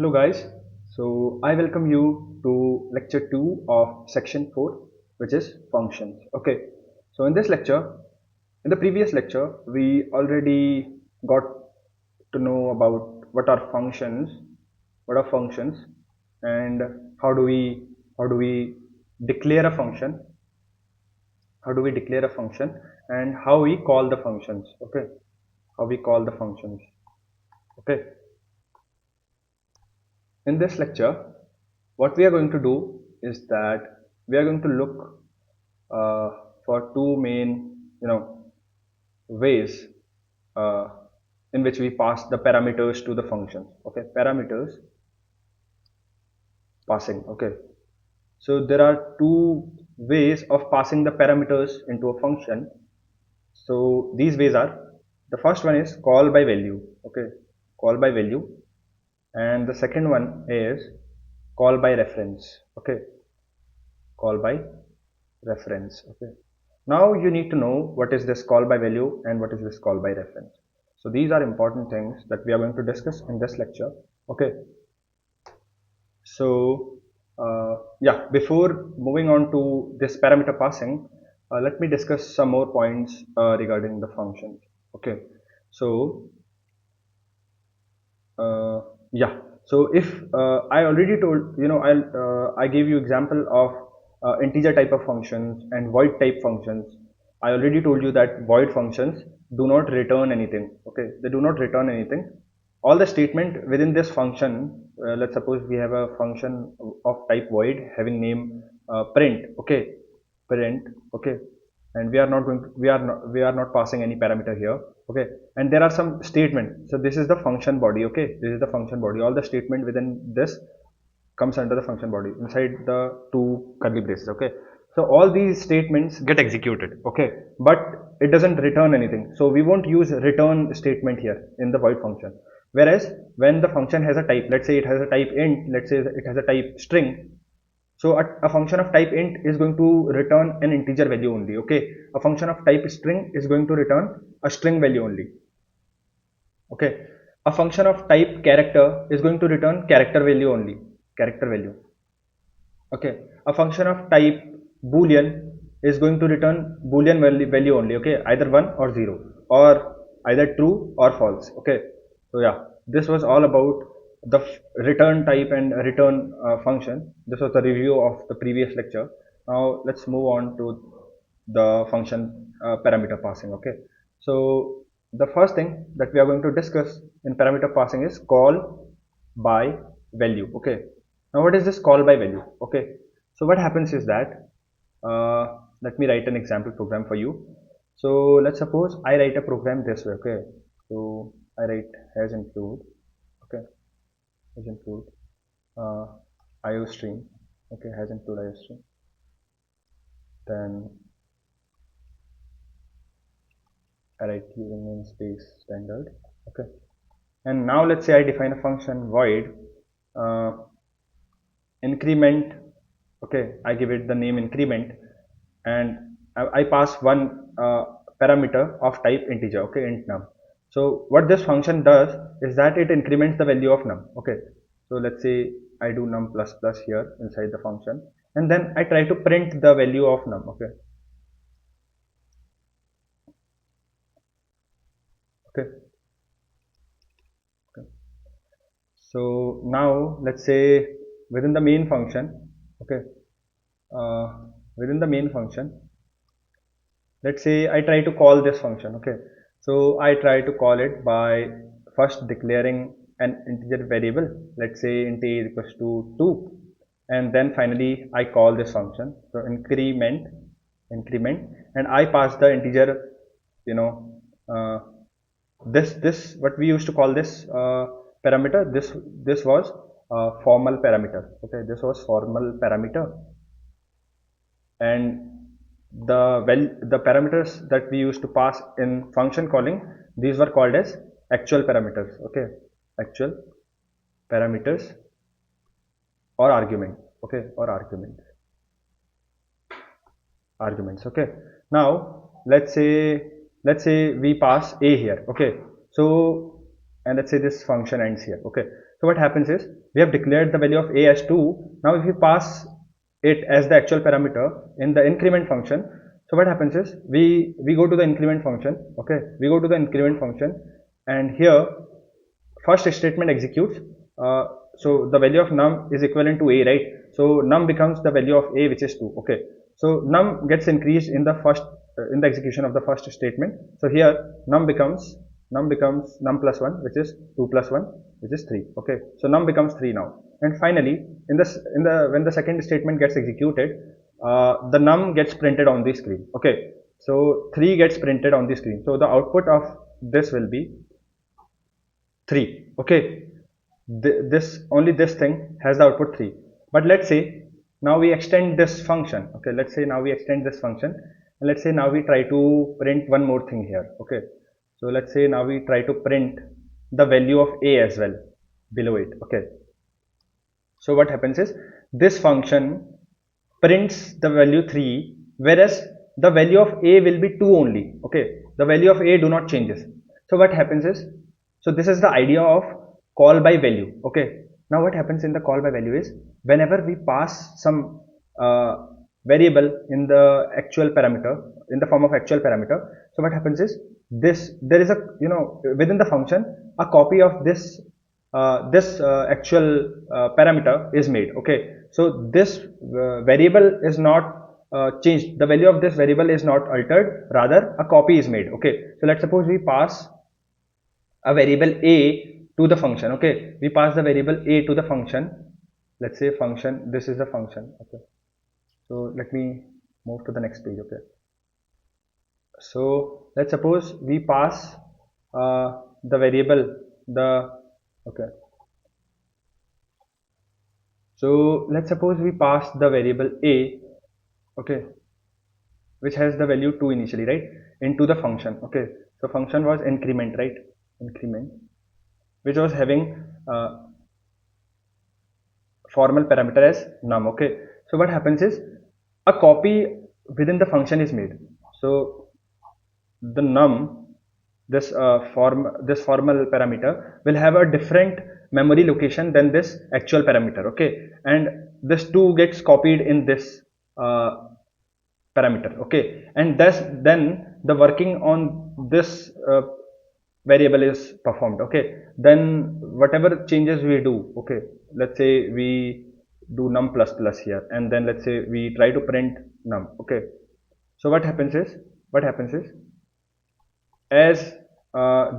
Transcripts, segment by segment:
Hello guys, so I welcome you to lecture 2 of section 4, which is functions. Okay, so in the previous lecture we already got to know about what are functions, and how do we how do we declare a function, and how we call the functions. Okay, how we call the functions. Okay, in this lecture, what we are going to do is that we are going to look uh, for two main, ways uh, in which we pass the parameters to the functions. Okay, parameters passing. Okay, so there are two ways of passing the parameters into a function. So these ways are, the first one is call by value. Okay, call by value, and the second one is call by reference. Okay, call by reference. Okay, now you need to know what is this call by value and what is this call by reference. So these are important things that we are going to discuss in this lecture. Okay, so yeah, before moving on to this parameter passing, let me discuss some more points regarding the functions. Okay, so uh, yeah, so if I already told, I gave you example of integer type of functions and void type functions. I already told you that void functions do not return anything. Okay, they do not return anything. All the statement within this function, let's suppose we have a function of type void having name print. Okay, print. Okay, and we are not passing any parameter here. Okay, and there are some statement. So this is the function body. Okay, this is the function body. All the statement within this comes under the function body inside the two curly braces. Okay, so all these statements get executed. Okay, but it doesn't return anything, so we won't use return statement here in the void function. Whereas when the function has a type, let's say it has a type int, let's say it has a type string, so a function of type int is going to return an integer value only. Okay, a function of type string is going to return a string value only. Okay, a function of type character is going to return character value only, character value. Okay, a function of type boolean is going to return boolean value only. Okay, either 1 or 0, or either true or false. Okay, so yeah, this was all about the return type and return function. This was the review of the previous lecture. Now let's move on to the function parameter passing. Okay, so the first thing that we are going to discuss in parameter passing is call by value. Okay, now what is this call by value? Okay, so what happens is that, let me write an example program for you. So let's suppose I write a program this way. Okay, so I write has include. Okay, has include uh, IOStream. Okay, has include IOStream. Then I write using namespace standard. Okay, and now let's say I define a function void uh, increment. Okay, I give it the name increment, and I pass one parameter of type integer. Okay, int num. So what this function does is that it increments the value of num. Okay, so let's say I do num plus plus here inside the function, and then I try to print the value of num. Okay, okay, okay. So now let's say within the main function. Okay, uh, within the main function, let's say I try to call this function. Okay, so I try to call it by first declaring an integer variable. Let's say int a is equals to 2, and then finally I call this function. So increment, and I pass the integer, you know uh, this what we used to call this parameter. This was formal parameter. Okay, this was formal parameter, and the parameters that we used to pass in function calling, these were called as actual parameters. Okay, actual parameters or argument. Okay, or arguments. Okay, now let's say we pass a here. Okay, so and let's say this function ends here. Okay, So what happens is, we have declared the value of a as 2. Now if we pass it as the actual parameter in the increment function, so what happens is, we go to the increment function. Okay, we go to the increment function, and here first statement executes. So the value of num is equivalent to a, right? So num becomes the value of a, which is 2. Okay, so num gets increased in the first in the execution of the first statement. So here num becomes num plus 1, which is 2 plus 1, which is 3. Okay, so num becomes 3 now. And finally, when the second statement gets executed, the num gets printed on the screen. Okay, so 3 gets printed on the screen. So the output of this will be 3. Okay, this only this thing has the output 3. But let's say now we extend this function. Okay, let's say now we extend this function, and let's say now we try to print one more thing here. Okay, so let's say now we try to print the value of a as well below it. Okay, so what happens is, this function prints the value 3, whereas the value of a will be 2 only. Okay, the value of a do not changes. So what happens is, so this is the idea of call by value. Okay, now what happens in the call by value is, whenever we pass some variable in the actual parameter, in the form of actual parameter, so what happens is, this there is a, within the function, a copy of this actual parameter is made. Okay, so this variable is not changed, the value of this variable is not altered, rather a copy is made. Okay, so let's suppose we pass a variable a to the function. Okay, we pass the variable a to the function. Let's say function, this is the function. Okay, so let me move to the next page. Okay, so let's suppose we pass the variable okay, so let's suppose we pass the variable a, okay, which has the value 2 initially, right, into the function. Okay, so function was increment, right, increment, which was having formal parameter as num. Okay, so what happens is, a copy within the function is made. So the num, this formal parameter will have a different memory location than this actual parameter. Okay, and this 2 gets copied in this parameter. Okay, and thus then the working on this variable is performed. Okay, then whatever changes we do, okay, let's say we do num plus plus here, and then let's say we try to print num. Okay, so what happens is, as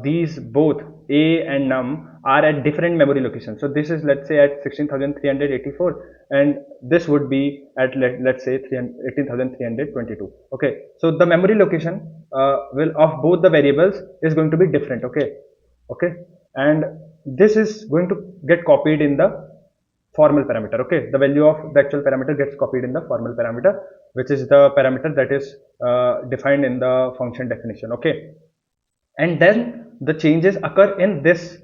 these both a and num are at different memory locations, so this is, let's say, at 16,384, and this would be at, let's say, 18,322. Okay, so the memory location will of both the variables is going to be different. Okay, and this is going to get copied in the formal parameter. Okay, the value of the actual parameter gets copied in the formal parameter, which is the parameter that is defined in the function definition. Okay, and then the changes occur in this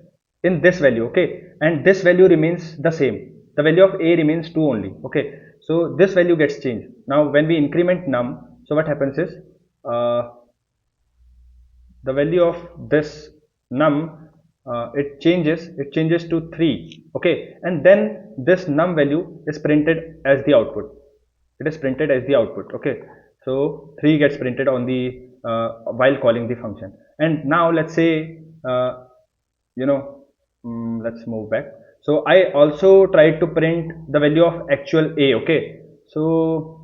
value. Okay, and this value remains the same, the value of a remains 2 only. Okay, so this value gets changed. Now when we increment num, so what happens is, the value of this num, it changes to 3. Okay, and then this num value is printed as the output. It is printed as the output. Okay, so 3 gets printed on the while calling the function. And now let's say, let's move back. So I also tried to print the value of actual a. Okay, so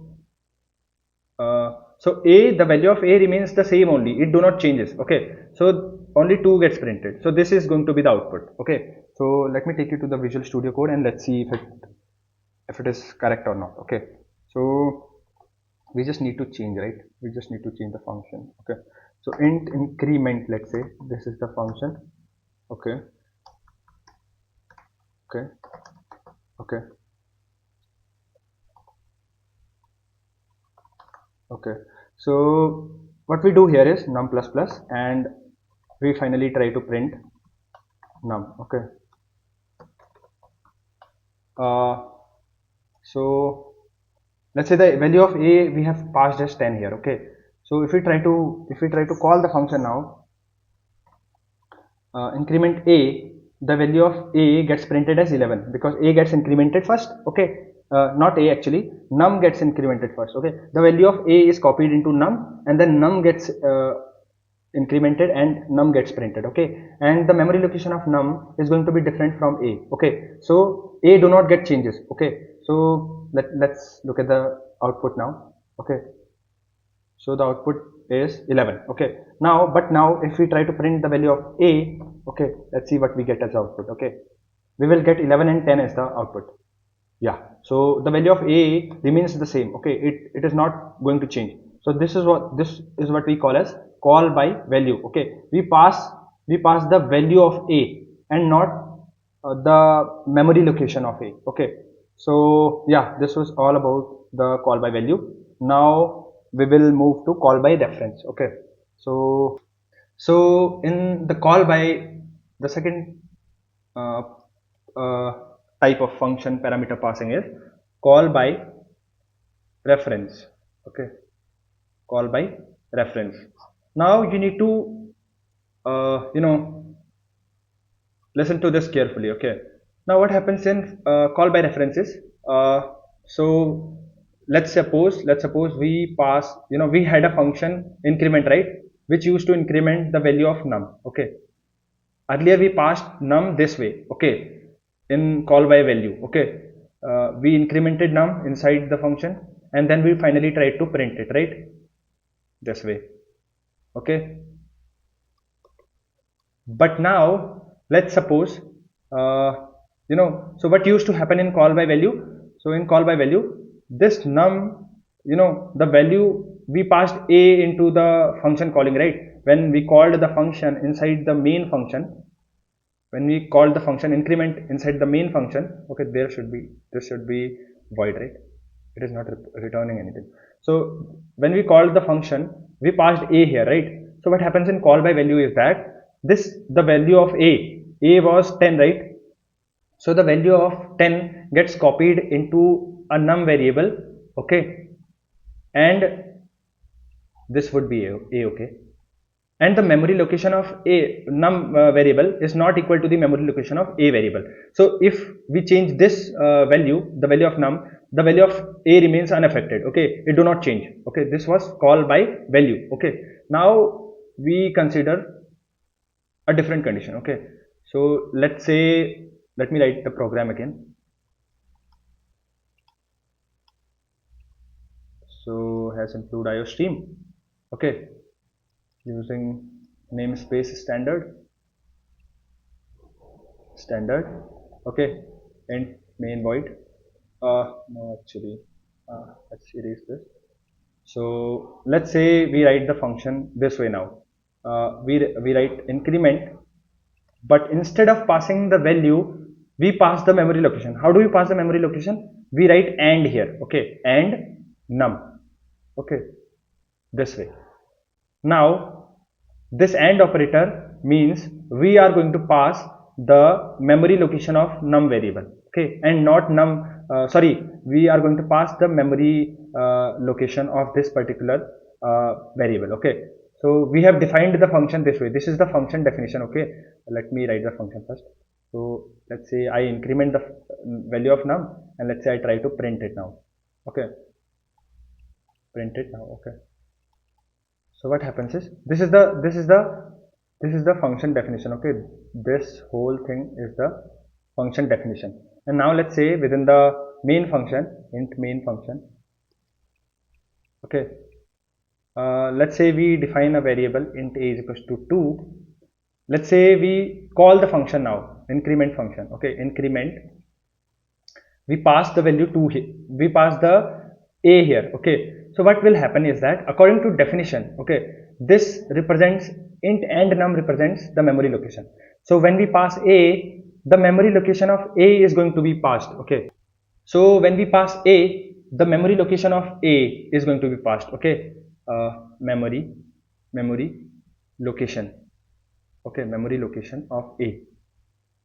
so a, the value of a remains the same only, it do not changes. Okay, so only 2 gets printed, so this is going to be the output. Okay, so let me take you to the Visual Studio Code and let's see if it is correct or not. Okay, so we just need to change, right, we just need to change the function. Okay, so int increment, let's say this is the function. Okay, okay, so what we do here is num plus plus, and we finally try to print num. Okay, so let's say the value of a we have passed as 10 here. Okay, so if we try to call the function now, increment a, the value of a gets printed as 11 because a gets incremented first. Okay, not a actually, num gets incremented first. Okay, the value of a is copied into num and then num gets incremented and num gets printed. Okay, and the memory location of num is going to be different from a. Okay, so a do not get changes. Okay, so let's look at the output now. Okay, so the output is 11. Okay, now but now if we try to print the value of a, okay, let's see what we get as output. Okay, we will get 11 and 10 as the output. Yeah, so the value of a remains the same. Okay, it is not going to change. So this is what we call as call by value. Okay, we pass the value of a and not the memory location of a. Okay, so yeah, this was all about the call by value. Now we will move to call by reference. Okay, so in the call by, the second uh, uh, type of function parameter passing is call by reference. Okay, call by reference. Now you need to listen to this carefully. Okay, now what happens in call by references? So let's suppose we pass, we had a function increment, right, which used to increment the value of num. Okay, earlier we passed num this way. Okay, in call by value. Okay, we incremented num inside the function and then we finally tried to print it, right, this way. Okay, but now let's suppose, so what used to happen in call by value? So in call by value, this num, the value, we passed a into the function calling, right, when we called the function inside the main function, when we called the function increment inside the main function. Okay, this should be void, right, it is not returning anything. So when we called the function, we passed a here, right. So what happens in call by value is that the value of a was 10, right. So the value of 10 gets copied into a num variable. Okay, and this would be a. Okay, and the memory location of a num variable is not equal to the memory location of a variable. So if we change this value, the value of num, the value of a remains unaffected. Okay, it do not change. Okay, this was call by value. Okay, now we consider a different condition. Okay, so let's say, let me write the program again. So has include IOStream. Okay, using namespace standard. Okay, and main void. No, actually, let's erase this. So let's say we write the function this way now. We write increment, but instead of passing the value, we pass the memory location. How do we pass the memory location? We write and here. Okay, and num. Okay, this way. Now this AND operator means we are going to pass the memory location of num variable. Okay, and not num, we are going to pass the memory location of this particular variable. Okay, so we have defined the function this way. This is the function definition. Okay, let me write the function first. So let's say I increment the value of num and let's say I try to print it now. Okay, print it now. Okay, so what happens is this is the function definition. Okay, this whole thing is the function definition. And now let's say within the main function, int main function. Okay, let's say we define a variable int a is equals to 2. Let's say we call the function now, increment function. Okay, increment, we pass the value 2 here, we pass the a here. Okay, so what will happen is that according to definition, okay, this represents int and num represents the memory location. So when we pass a, the memory location of a is going to be passed. Okay, so when we pass a, the memory location of a is going to be passed. Okay, memory location. Okay, memory location of a.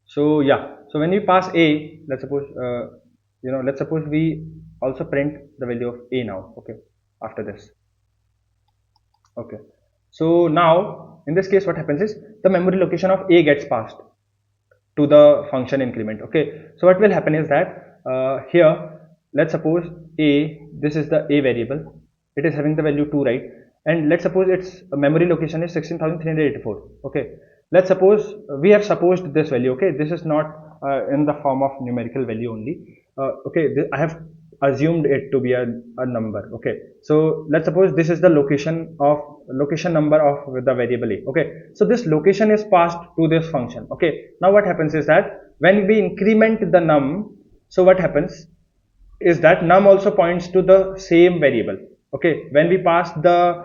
So yeah, so when we pass a, let's suppose we also print the value of a now. Okay, after this. Okay, so now in this case what happens is the memory location of a gets passed to the function increment. Okay, so what will happen is that here, let's suppose this is the a variable, it is having the value 2, right? And let's suppose its memory location is 16,384. Okay, let's suppose we have supposed this value. Okay, this is not in the form of numerical value only. Okay, I have assumed it to be a number. Okay, so let's suppose this is the location number of the variable a. Okay, so this location is passed to this function. Okay, now what happens is that when we increment the num, so what happens is that num also points to the same variable. Okay, when we pass the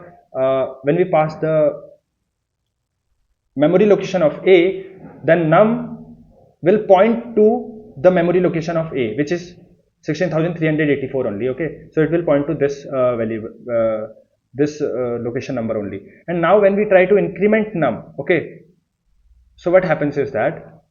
memory location of a, then num will point to the memory location of a, which is 16,384 only. Okay, so it will point to this value, this location number only. And now when we try to increment num, okay, so what happens is that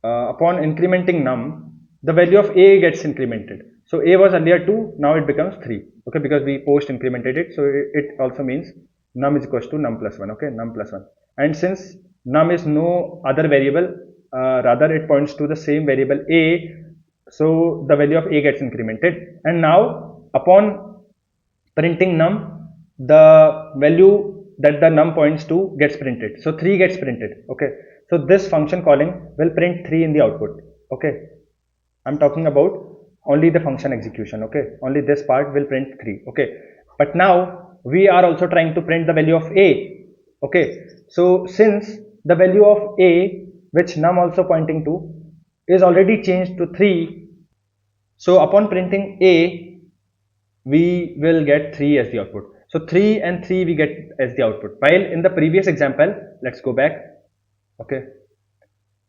upon incrementing num, the value of a gets incremented. So a was earlier 2, now it becomes 3. Okay, because we post incremented it, so it also means num is equals to num plus 1. Okay, num plus 1. And since num is no other variable, rather it points to the same variable a, so the value of a gets incremented. And now upon printing num, the value that the num points to gets printed. So 3 gets printed. Okay, so this function calling will print 3 in the output. Okay, I'm talking about only the function execution. Okay, only this part will print 3. Okay, but now we are also trying to print the value of a. Okay, so since the value of a, which num also pointing to, is already changed to 3, so upon printing a, we will get 3 as the output. So 3 and 3 we get as the output. While in the previous example, let's go back. Okay,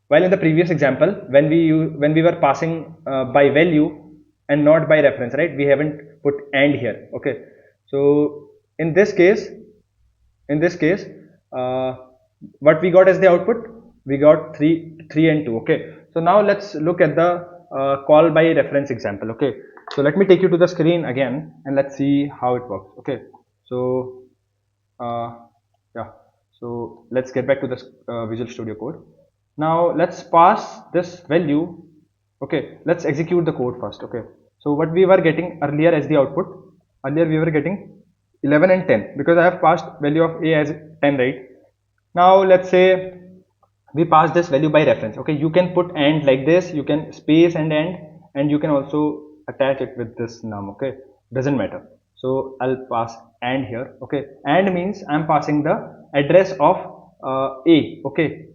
while in the previous example, when we were passing by value and not by reference, right? We haven't put AND here. Okay, so in this case, what we got as the output? We got 3 and 2. Okay, so now let's look at the call by reference example. Okay, so let me take you to the screen again and let's see how it works. Okay, so yeah, so let's get back to the Visual Studio Code. Now let's pass this value. Okay, let's execute the code first. Okay, so what we were getting earlier as the output, earlier we were getting 11 and 10 because I have passed value of a as 10, right? Now let's say we pass this value by reference. Okay, you can put AND like this, you can space and AND, and you can also attach it with this num. Okay, doesn't matter. So I'll pass AND here. Okay, AND means I'm passing the address of a. Okay,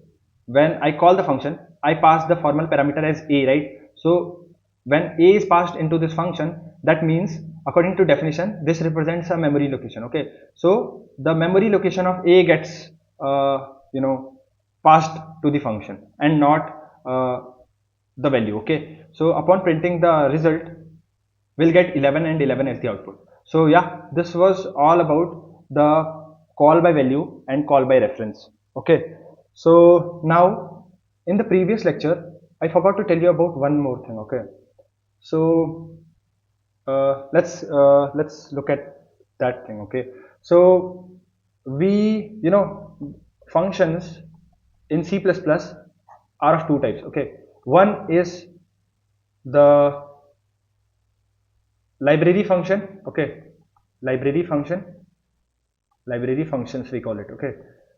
when I call the function, I pass the formal parameter as a, right? So when a is passed into this function, that means according to definition, this represents a memory location. Okay, so the memory location of a gets passed to the function and not the value. Okay, so upon printing the result, we'll get 11 and 11 as the output. So yeah, this was all about the call by value and call by reference. Okay, so now in the previous lecture, I forgot to tell you about one more thing. Okay, so let's look at that thing. Okay, so we functions in C++ are of two types. Okay, one is the library function. Okay, library functions we call it. Okay,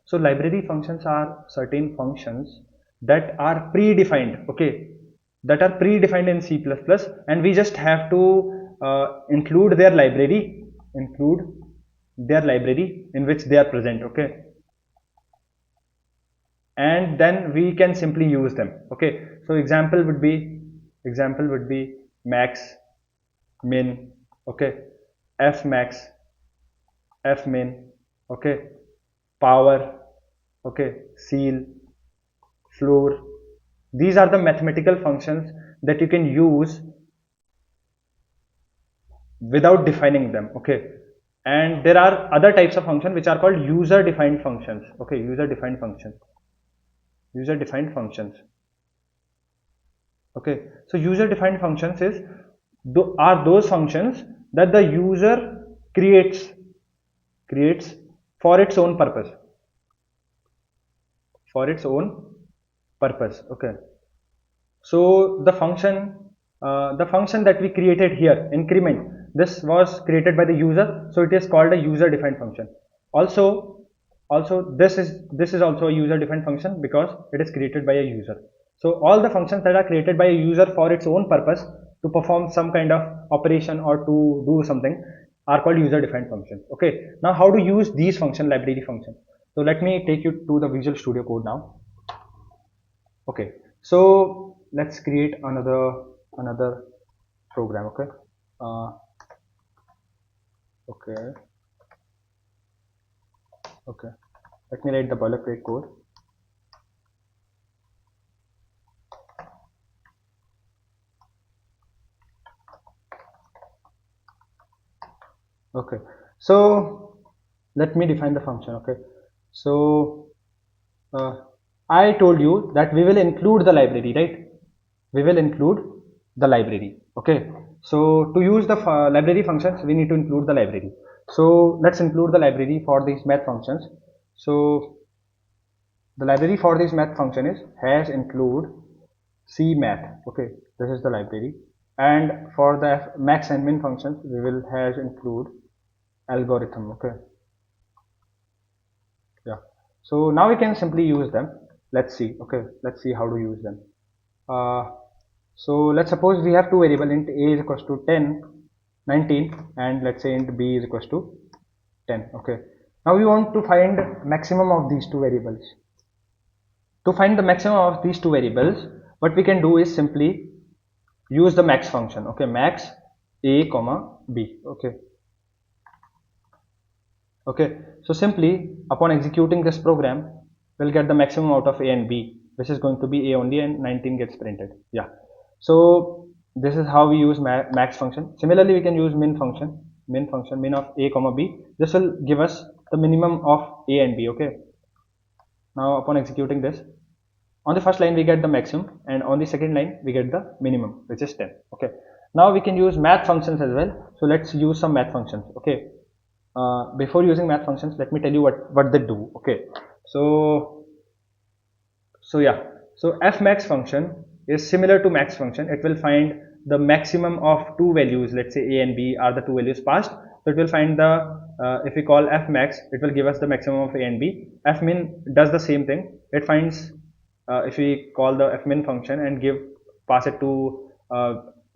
so library functions are certain functions that are predefined. Okay, that are predefined in C++, and we just have to include their library in which they are present. Okay, and then we can simply use them. Okay, so example would be max, min, okay, fmax, fmin, okay, power, okay, ceil, floor. These are the mathematical functions that you can use without defining them. Okay, and there are other types of functions which are called user defined functions. Okay, user defined functions. Okay, so user defined functions are those functions that the user creates for its own purpose, purpose. Okay, so the function that we created here, increment, this was created by the user, so it is called a user defined function. Also this is also a user defined function because it is created by a user. So all the functions that are created by a user for its own purpose, to perform some kind of operation or to do something, are called user defined functions. Okay, now how to use these function, library functions? So let me take you to the Visual Studio Code now. Okay, so let's create another program. Okay, uh, okay, okay, let me write the boilerplate code. Okay, so let me define the function. Okay, so uh, I told you that we will include the library, right? We will include the library. Okay, so to use the library functions, we need to include the library. So let's include the library for these math functions. So the library for this math function is hash include cmath. Okay, this is the library. And for the max and min functions, we will hash include algorithm. Okay, yeah. So now we can simply use them. Let's see. Okay, let's see how to use them. uh, so let's suppose we have two variables, int a is equals to 10, 19, and let's say int b is equals to 10. Okay, now we want to find maximum of these two variables. To find the maximum of these two variables, what we can do is simply use the max function. Okay, max a comma b. Okay, okay, so simply upon executing this program, we'll get the maximum out of a and b, which is going to be a only, and 19 gets printed. Yeah, so this is how we use max function. Similarly, we can use min function, min of a comma b. This will give us the minimum of a and b. Okay, now upon executing this, on the first line we get the maximum, and on the second line we get the minimum, which is 10. Okay, now we can use math functions as well. So let's use some math functions. Okay, before using math functions, let me tell you what they do. Okay, so yeah, so fmax function is similar to max function. It will find the maximum of two values. Let's say a and b are the two values passed, so it will find the if we call fmax, it will give us the maximum of a and b. Fmin does the same thing. It finds if we call the fmin function and pass it to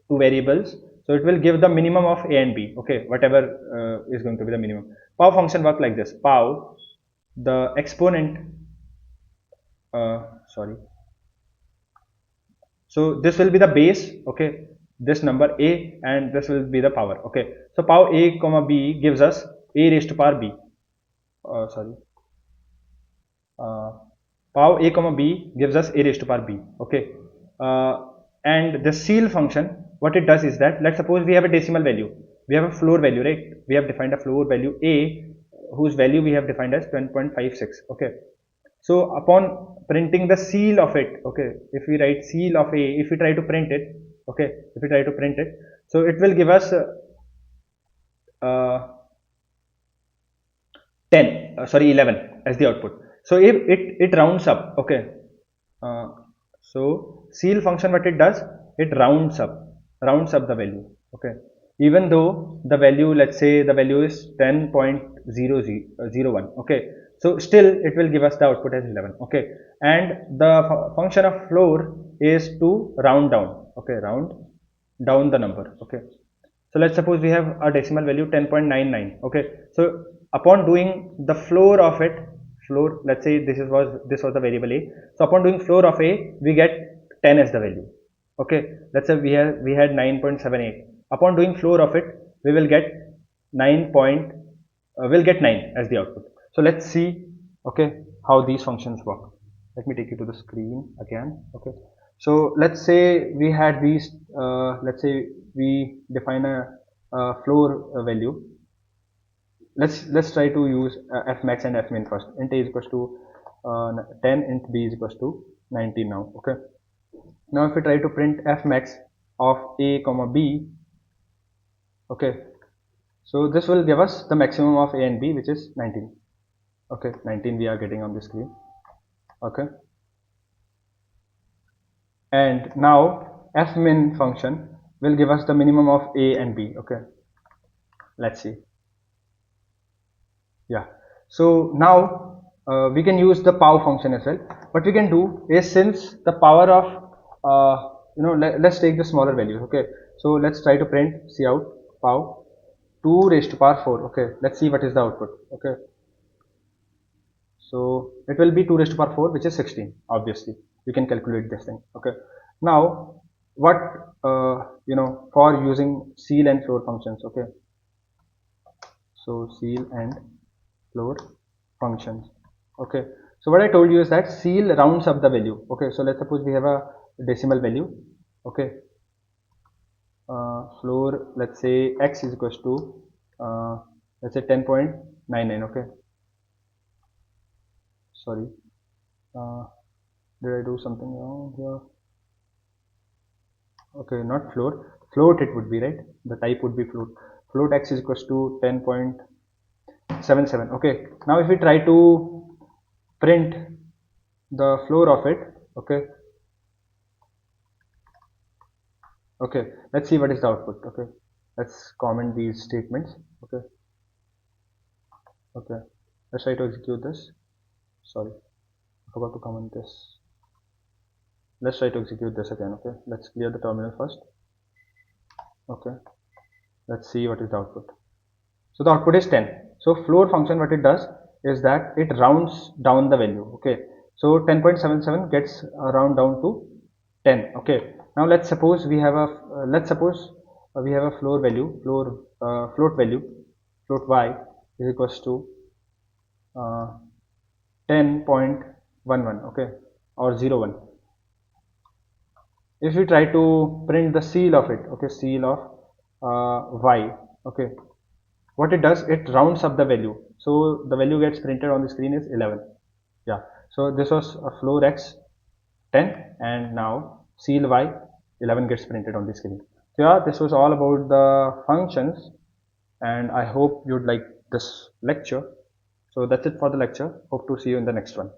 two variables, so it will give the minimum of a and b. Okay, whatever is going to be the minimum. Pow function work like this. Pow, the exponent, sorry, so this will be the base. Okay, this number a, and this will be the power. Okay, so pow a comma b gives us a raised to power b. Sorry, uh, pow a comma b gives us a raised to power b. Okay, uh, and the ceil function, what it does is that, let's suppose we have a decimal value, we have a floor value, right? We have defined a floor value a, whose value we have defined as 10.56. Okay, so upon printing the ceil of it, okay, if we write ceil of a, if we try to print it, okay, if we try to print it, so it will give us uh, 10, sorry, 11 as the output. So if it rounds up. Okay, uh, so ceil function, what it does, it rounds up the value. Okay, even though the value, let's say the value is 10.0001. Okay, so still it will give us the output as 11. Okay, and the function of floor is to round down. Okay, round down the number. Okay, so let's suppose we have a decimal value 10.99. Okay, so upon doing the floor of it, floor, let's say this was the variable a, so upon doing floor of a, we get 10 as the value. Okay, let's say we had 9.78. Upon doing floor of it, we will get 9 point we'll get 9 as the output. So let's see, okay, how these functions work. Let me take you to the screen again. Okay, so let's say we had these, let's say we define a floor value. Let's try to use fmax and fmin first. Int a is equals to 10, int b is equals to 19 now. Okay, now if we try to print fmax of a comma b, okay, so this will give us the maximum of a and b, which is 19. Okay, 19 we are getting on the screen. Okay, and now fmin function will give us the minimum of a and b. Okay, let's see. Yeah, so now we can use the pow function as well. What we can do is, since the power of let's take the smaller values. Okay, so let's try to print cout pow 2 raised to power 4. Okay, let's see what is the output. Okay, so it will be 2 raised to power 4, which is 16. Obviously you can calculate this thing. Okay, now what for using ceil and floor functions. Okay, so ceil and floor functions. Okay, so what I told you is that ceil rounds up the value. Okay, so let's suppose we have a decimal value. Okay, floor, let's say x is equals to let's say 10.99. okay, sorry, uh, did I do something wrong here? Okay, not float it would be, right? The type would be float x is equals to 10.77. okay, now if we try to print the floor of it. Okay, okay, let's see what is the output. Okay, let's comment these statements. Okay, okay, let's try to execute this. Sorry, I forgot to comment this. Let's try to execute this again. Okay, let's clear the terminal first. Okay, let's see what is the output. So the output is 10. So floor function, what it does is that it rounds down the value. Okay, so 10.77 gets round down to 10. Okay, now let's suppose we have a we have a floor value, float value, float y is equals to 10.11. okay, or 01. If we try to print the ceil of it. Okay, ceil of y. Okay, what it does, it rounds up the value, so the value gets printed on the screen is 11. Yeah, so this was a floor x 10, and now ceil y 11 gets printed on the screen. So yeah, this was all about the functions, and I hope you'd like this lecture. So that's it for the lecture. Hope to see you in the next one.